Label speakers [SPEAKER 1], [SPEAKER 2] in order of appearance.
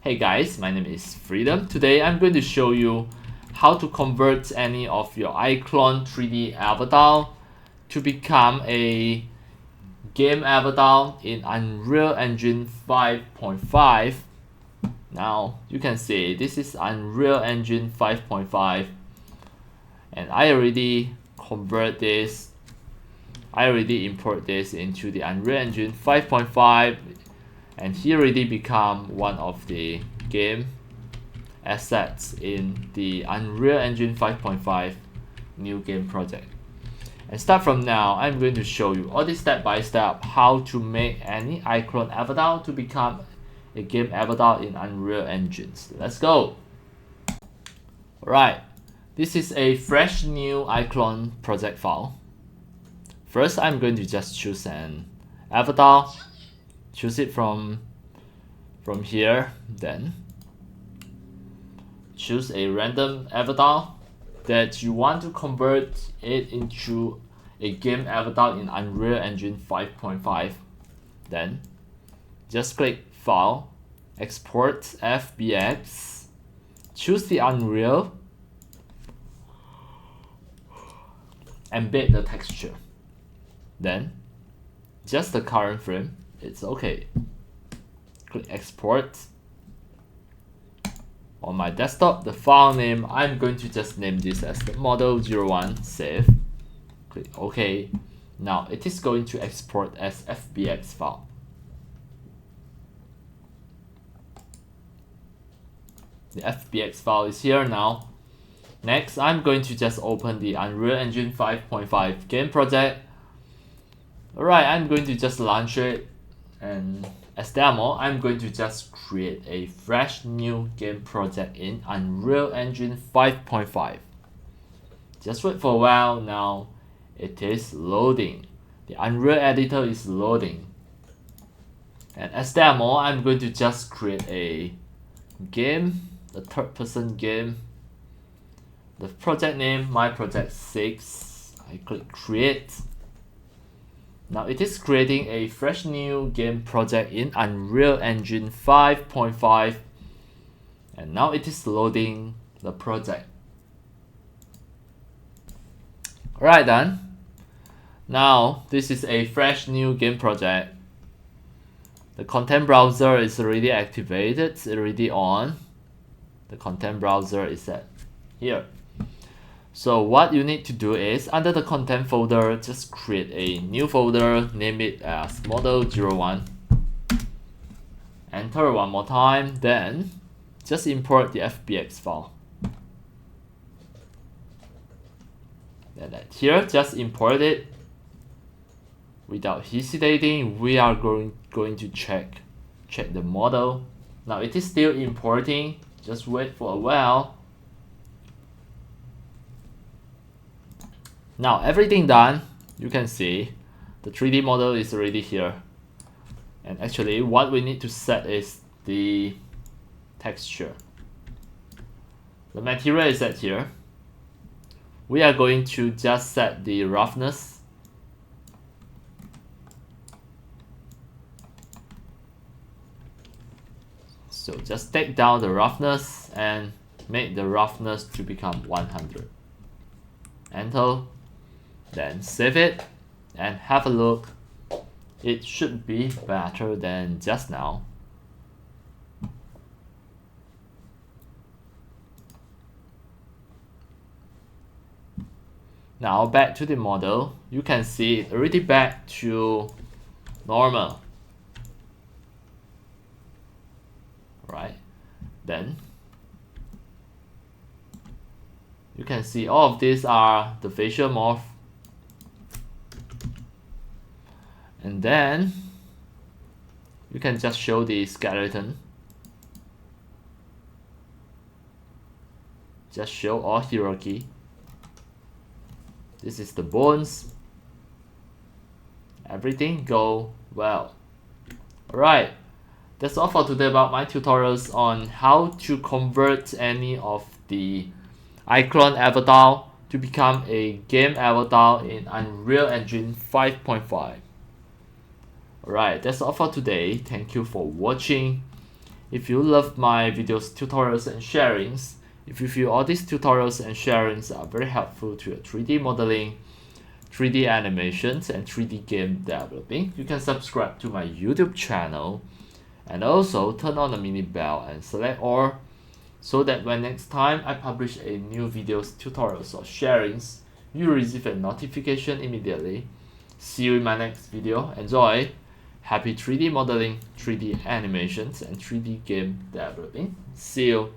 [SPEAKER 1] Hey guys, my name is Freedom. Today I'm going to show you how to convert any of your iClone 3D avatar to become a game avatar in Unreal Engine 5.5. Now you can see this is Unreal Engine 5.5 and I already import this into the Unreal Engine 5.5 and he already become one of the game assets in the Unreal Engine 5.5 new game project. And start from now, I'm going to show you all this step by step how to make any iClone avatar to become a game avatar in Unreal Engines. Let's go. Alright, this is a fresh new iClone project file. First, I'm going to just choose an avatar, choose it from here, then choose a random avatar that you want to convert it into a game avatar in Unreal Engine 5.5. Then just click File, Export FBX, choose the Unreal, embed the texture. Then just the current frame, it's okay. Click Export. On my desktop, the file name, I'm going to just name this as the model01, save. Click OK. Now it is going to export as FBX file. The FBX file is here now. Next, I'm going to just open the Unreal Engine 5.5 Game Project. Alright, I'm going to just launch it, and as demo, I'm going to just create a fresh new game project in Unreal Engine 5.5. Just wait for a while. Now it is loading. The Unreal editor is loading. And as demo, I'm going to just create a game, a third-person game. The project name, my project 6. I click create. Now it is creating a fresh new game project in Unreal Engine 5.5 and now it is loading the project. Alright then, now this is a fresh new game project. The content browser is already activated, it's already on. The content browser is at here. So what you need to do is, under the content folder, just create a new folder, name it as model01. Enter one more time, then just import the FBX file. Then here, just import it. Without hesitating, we are going to check the model. Now it is still importing, just wait for a while. Now everything done, you can see the 3D model is already here. And actually what we need to set is the texture. The material is set here. We are going to just set the roughness. So just take down the roughness and make the roughness to become 100. Enter. Then save it and have a look. It should be better than just now. Now back to the model, you can see it already back to normal. Right, then you can see all of these are the facial morph. And then you can just show the skeleton. Just show all hierarchy. This is the bones. Everything go well. Alright, that's all for today about my tutorials on how to convert any of the iClone avatar to become a game avatar in Unreal Engine 5.5. Alright, that's all for today. Thank you for watching. If you love my videos, tutorials and sharings, if you feel all these tutorials and sharings are very helpful to your 3D modeling, 3D animations and 3D game developing, you can subscribe to my YouTube channel and also turn on the mini bell and select all so that when next time I publish a new videos, tutorials or sharings, you receive a notification immediately. See you in my next video. Enjoy! Happy 3D modeling, 3D animations and 3D game developing. See you!